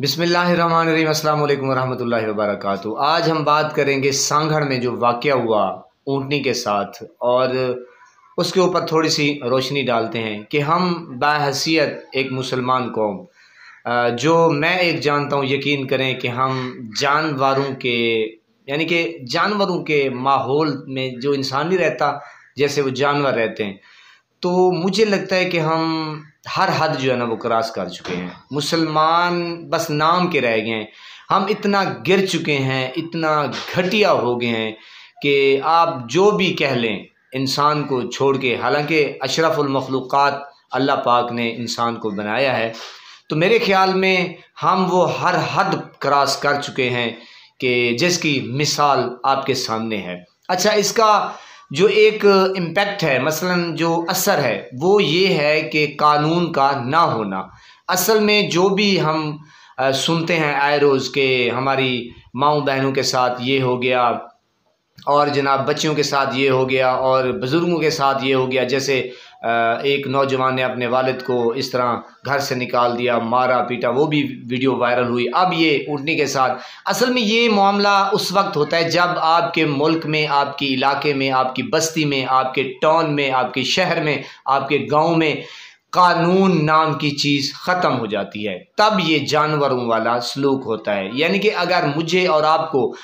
बिस्मिल्लाहिर्रहमानिर्रहीम, अस्सलाम वालेकुम वरहमतुल्लाहि वबरकातुहू। आज हम बात करेंगे सांगड़ में जो वाक़या हुआ ऊँटनी के साथ, और उसके ऊपर थोड़ी सी रोशनी डालते हैं कि हम बाहैसियत एक मुसलमान कौम, जो मैं एक जानता हूँ, यकीन करें कि हम जानवरों के यानी कि जानवरों के माहौल में जो इंसान नहीं रहता जैसे वो जानवर रहते हैं, तो मुझे लगता है कि हम हर हद जो है ना वो क्रॉस कर चुके हैं। मुसलमान बस नाम के रह गए हैं। हम इतना गिर चुके हैं, इतना घटिया हो गए हैं कि आप जो भी कह लें इंसान को छोड़ के, हालांकि अशरफुल मखलूक़ात अल्लाह पाक ने इंसान को बनाया है, तो मेरे ख़्याल में हम वो हर हद क्रॉस कर चुके हैं कि जिसकी मिसाल आपके सामने है। अच्छा, इसका जो एक इम्पैक्ट है, मसलन जो असर है, वो ये है कि कानून का ना होना। असल में जो भी हम सुनते हैं आए रोज़ के हमारी माँओं बहनों के साथ ये हो गया, और जनाब बच्चियों के साथ ये हो गया, और बुज़ुर्गों के साथ ये हो गया। जैसे एक नौजवान ने अपने वालिद को इस तरह घर से निकाल दिया, मारा पीटा, वो भी वीडियो वायरल हुई। अब ये ऊँटनी के साथ, असल में ये मामला उस वक्त होता है जब आपके मुल्क में, आपके इलाके में, आपकी बस्ती में, आपके टाउन में, आपके शहर में, आपके गाँव में कानून नाम की चीज़ ख़त्म हो जाती है। तब ये जानवरों वाला सलूक होता है। यानी कि अगर मुझे और आपको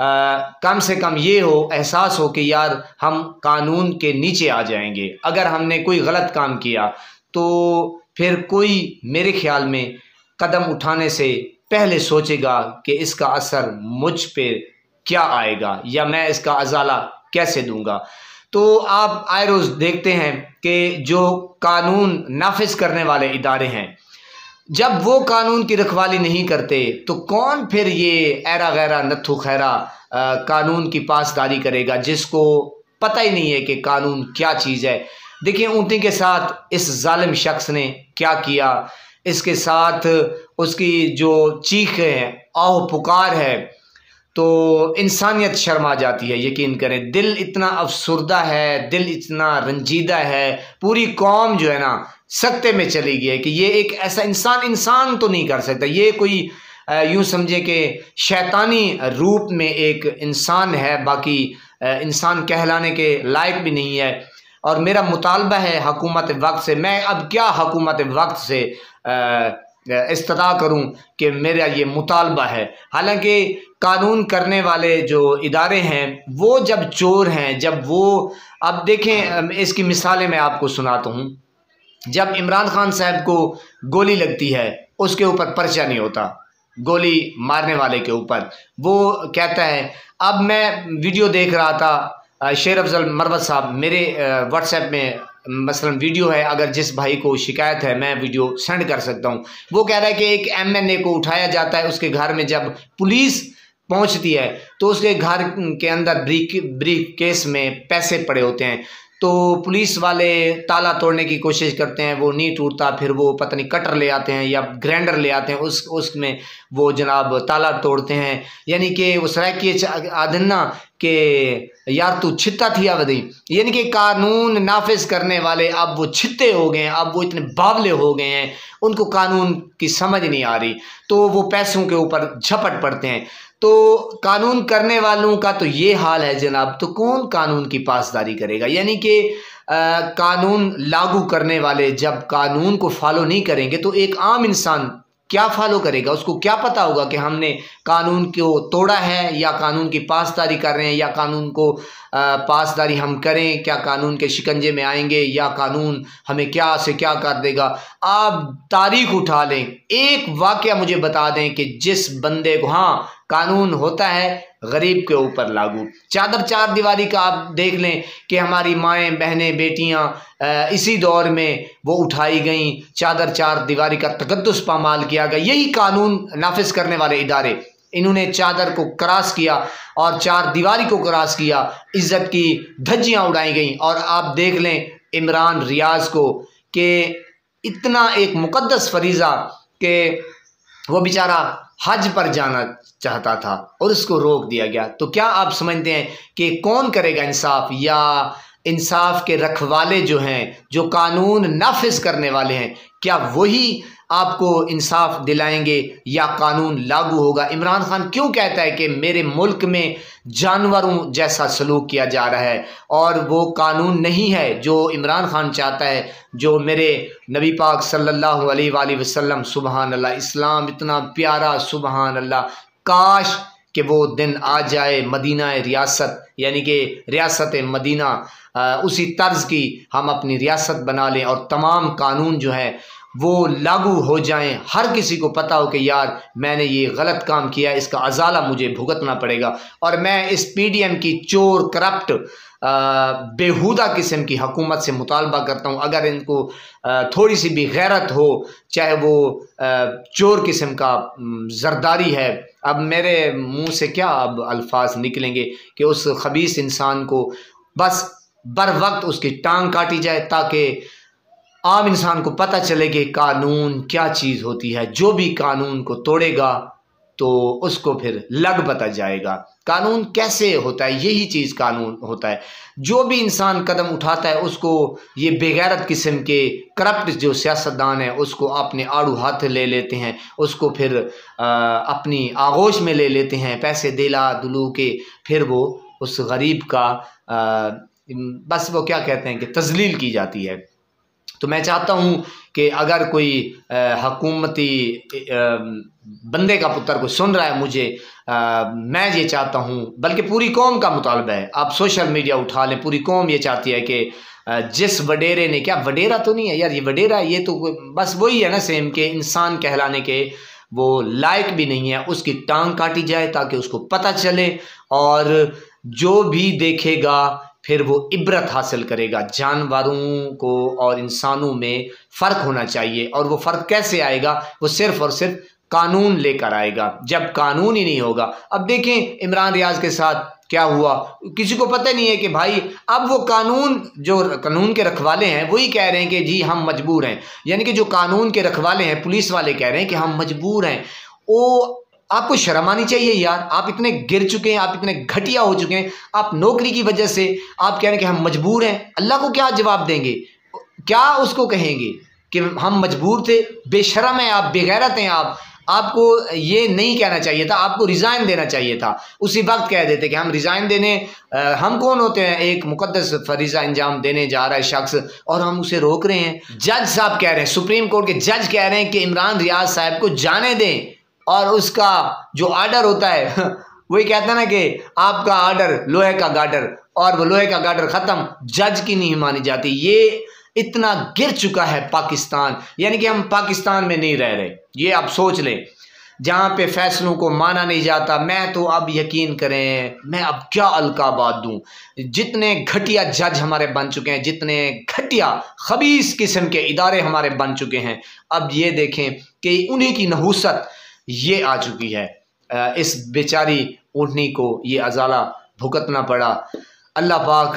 कम से कम ये हो, एहसास हो कि यार हम कानून के नीचे आ जाएंगे, अगर हमने कोई गलत काम किया, तो फिर कोई मेरे ख्याल में कदम उठाने से पहले सोचेगा कि इसका असर मुझ पे क्या आएगा या मैं इसका अजाला कैसे दूंगा। तो आप आए रोज़ देखते हैं कि जो कानून नाफिज करने वाले इदारे हैं, जब वो कानून की रखवाली नहीं करते तो कौन फिर ये ऐरा गैरा नत्थु खैरा कानून की पासदारी करेगा, जिसको पता ही नहीं है कि कानून क्या चीज़ है। देखिए ऊँटनी के साथ इस जालिम शख्स ने क्या किया, इसके साथ उसकी जो चीख है, आह पुकार है, तो इंसानियत शर्मा जाती है। यकीन करें, दिल इतना अफसुर्दा है, दिल इतना रंजीदा है, पूरी कौम जो है ना सकते में चली गई है कि ये एक ऐसा इंसान तो नहीं कर सकता। ये कोई यूँ समझे कि शैतानी रूप में एक इंसान है, बाकी इंसान कहलाने के लायक भी नहीं है। और मेरा मुतालबा है हुकूमत वक्त से, मैं अब क्या हुकूमत वक्त से इस्तदा करूं कि मेरा ये मुतालबा है। हालांकि कानून करने वाले जो इदारे हैं वो जब चोर हैं, जब वो, अब देखें इसकी मिसालें मैं आपको सुनाता हूँ। जब इमरान खान साहब को गोली लगती है, उसके ऊपर पर्चा नहीं होता, गोली मारने वाले के ऊपर। वो कहता है, अब मैं वीडियो देख रहा था, शेर अफजल मरवत साहब मेरे व्हाट्सएप में मसलन वीडियो है, अगर जिस भाई को शिकायत है मैं वीडियो सेंड कर सकता हूँ। वो कह रहा है कि एक MNA को उठाया जाता है, उसके घर में जब पुलिस पहुँचती है तो उसके घर के अंदर ब्रीफ केस में पैसे पड़े होते हैं, तो पुलिस वाले ताला तोड़ने की कोशिश करते हैं, वो नहीं टूटता, फिर वो पता नहीं कटर ले आते हैं या ग्राइंडर ले आते हैं, उसमें वो जनाब ताला तोड़ते हैं। यानी कि वो सराय आदन्ना कि यार तू छित्ता थी आवदी, यानी कि कानून नाफिज करने वाले अब वो छित्ते हो गए हैं, अब वो इतने बावले हो गए हैं, उनको कानून की समझ नहीं आ रही, तो वो पैसों के ऊपर झपट पड़ते हैं। तो कानून करने वालों का तो ये हाल है जनाब, तो कौन कानून की पासदारी करेगा। यानी कि कानून लागू करने वाले जब कानून को फॉलो नहीं करेंगे तो एक आम इंसान क्या फॉलो करेगा, उसको क्या पता होगा कि हमने कानून को तोड़ा है या कानून की पासदारी कर रहे हैं, या कानून को पासदारी हम करें क्या कानून के शिकंजे में आएंगे, या कानून हमें क्या से क्या कर देगा। आप तारीख उठा लें, एक वाकया मुझे बता दें कि जिस बंदे को, हाँ कानून होता है गरीब के ऊपर लागू। चादर चार दीवारी का आप देख लें कि हमारी माएँ बहनें बेटियां इसी दौर में वो उठाई गई, चादर चार दीवारी का तकद्दुस पामाल किया गया। यही कानून नाफिज करने वाले इदारे, इन्होंने चादर को क्रॉस किया और चार दीवारी को क्रॉस किया, इज्जत की धज्जियां उड़ाई गई। और आप देख लें इमरान रियाज को कि इतना एक मुकद्दस फरीज़ा कि वो बेचारा हज पर जाना चाहता था और उसको रोक दिया गया। तो क्या आप समझते हैं कि कौन करेगा इंसाफ, या इंसाफ के रखवाले जो हैं, जो कानून नाफिज करने वाले हैं, क्या वही आपको इंसाफ दिलाएंगे या कानून लागू होगा। इमरान खान क्यों कहता है कि मेरे मुल्क में जानवरों जैसा सलूक किया जा रहा है, और वो कानून नहीं है जो इमरान खान चाहता है, जो मेरे नबी पाक सल्लल्लाहु अलैहि वसल्लम, सुबहान अल्लाह, इस्लाम इतना प्यारा, सुबहान अल्लाह, काश कि वो दिन आ जाए, मदीना रियासत यानी कि रियासत मदीना उसी तर्ज की हम अपनी रियासत बना लें और तमाम कानून जो है वो लागू हो जाएं। हर किसी को पता हो कि यार मैंने ये गलत काम किया, इसका अजाला मुझे भुगतना पड़ेगा। और मैं इस पीडीएम की चोर, करप्ट, बेहुदा किस्म की हुकूमत से मुतालबा करता हूँ, अगर इनको थोड़ी सी भी गैरत हो, चाहे वो चोर किस्म का जरदारी है। अब मेरे मुंह से क्या अब अल्फाज निकलेंगे कि उस खबीस इंसान को बस बर वक्त उसकी टांग काटी जाए, ताकि आम इंसान को पता चले कि कानून क्या चीज़ होती है। जो भी कानून को तोड़ेगा तो उसको फिर लग पता जाएगा कानून कैसे होता है। यही चीज़ कानून होता है। जो भी इंसान कदम उठाता है उसको ये बेगैरत किस्म के करप्ट जो सियासतदान है उसको अपने आड़ू हाथ ले लेते हैं, उसको फिर अपनी आगोश में ले लेते हैं, पैसे दिला दुलू के, फिर वो उस गरीब का बस वो क्या कहते हैं कि तजलील की जाती है। तो मैं चाहता हूँ कि अगर कोई हकूमती बंदे का पुत्र कोई सुन रहा है मुझे, मैं ये चाहता हूँ, बल्कि पूरी कौम का मुतालबा है, आप सोशल मीडिया उठा लें, पूरी कौम ये चाहती है कि जिस वडेरे ने, क्या वडेरा तो नहीं है यार, ये वडेरा, ये तो बस वही है ना सेम, के इंसान कहलाने के वो लायक भी नहीं है, उसकी टांग काटी जाए ताकि उसको पता चले, और जो भी देखेगा फिर वो इबरत हासिल करेगा। जानवरों को और इंसानों में फ़र्क होना चाहिए, और वो फ़र्क कैसे आएगा, वो सिर्फ़ और सिर्फ कानून लेकर आएगा। जब कानून ही नहीं होगा, अब देखें इमरान रियाज के साथ क्या हुआ, किसी को पता नहीं है कि भाई अब वो कानून, जो कानून के रखवाले हैं वही कह रहे हैं कि जी हम मजबूर हैं, यानी कि जो कानून के रखवाले हैं, पुलिस वाले कह रहे हैं कि हम मजबूर हैं। वो आपको शर्म आनी चाहिए यार, आप इतने गिर चुके हैं, आप इतने घटिया हो चुके हैं, आप नौकरी की वजह से आप कह रहे हैं कि हम मजबूर हैं। अल्लाह को क्या जवाब देंगे, क्या उसको कहेंगे कि हम मजबूर थे? बेशरम है आप, बेगैरत हैं आप। आपको ये नहीं कहना चाहिए था, आपको रिज़ाइन देना चाहिए था। उसी वक्त कह देते कि हम रिज़ाइन देने, हम कौन होते हैं, एक मुकद्दस फरीज़ा अंजाम देने जा रहा है शख्स, और हम उसे रोक रहे हैं। जज साहब कह रहे हैं, सुप्रीम कोर्ट के जज कह रहे हैं कि इमरान रियाज साहब को जाने दें, और उसका जो आर्डर होता है वही कहता है ना कि आपका आर्डर लोहे का गार्डर, और वो लोहे का गार्डर ख़त्म, जज की नहीं मानी जाती। ये इतना गिर चुका है पाकिस्तान, यानी कि हम पाकिस्तान में नहीं रह रहे। ये आप सोच लें, जहाँ पे फैसलों को माना नहीं जाता। मैं तो अब यकीन करें, मैं अब क्या अलकाबात दूं, जितने घटिया जज हमारे बन चुके हैं, जितने घटिया खबीस किस्म के इदारे हमारे बन चुके हैं, अब ये देखें कि उन्हीं की नहूसत ये आ चुकी है। इस बेचारी ऊँटनी को ये अजाला भुगतना पड़ा। अल्लाह पाक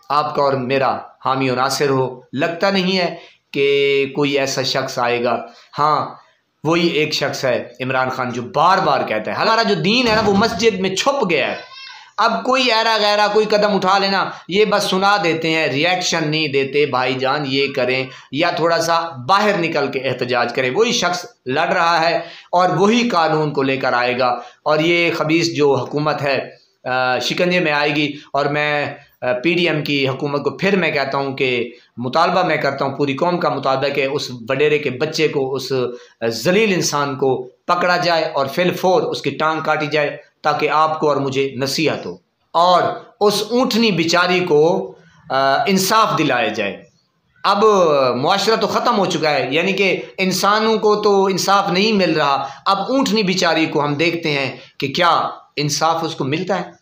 आपका और मेरा हामी और नासिर हो। लगता नहीं है कि कोई ऐसा शख्स आएगा। हाँ, वही एक शख्स है इमरान खान, जो बार बार कहता है हमारा जो दीन है ना वो मस्जिद में छुप गया है। अब कोई ऐरा गैरा कोई कदम उठा लेना, ये बस सुना देते हैं, रिएक्शन नहीं देते। भाईजान ये करें या थोड़ा सा बाहर निकल के एहतजाज करें। वही शख्स लड़ रहा है और वही कानून को लेकर आएगा, और ये खबीस जो हुकूमत है शिकंजे में आएगी। और मैं पीडीएम की हुकूमत को फिर मैं कहता हूँ कि मुतालबा मैं करता हूँ, पूरी कौम का मुतालबा कि उस वडेरे के बच्चे को, उस जलील इंसान को पकड़ा जाए और फिलफौर उसकी टांग काटी जाए, ताकि आपको और मुझे नसीहत हो, और उस ऊँटनी बेचारी को इंसाफ दिलाया जाए। अब मुआशरा तो ख़त्म हो चुका है, यानी कि इंसानों को तो इंसाफ नहीं मिल रहा। अब ऊँटनी बेचारी को हम देखते हैं कि क्या इंसाफ उसको मिलता है।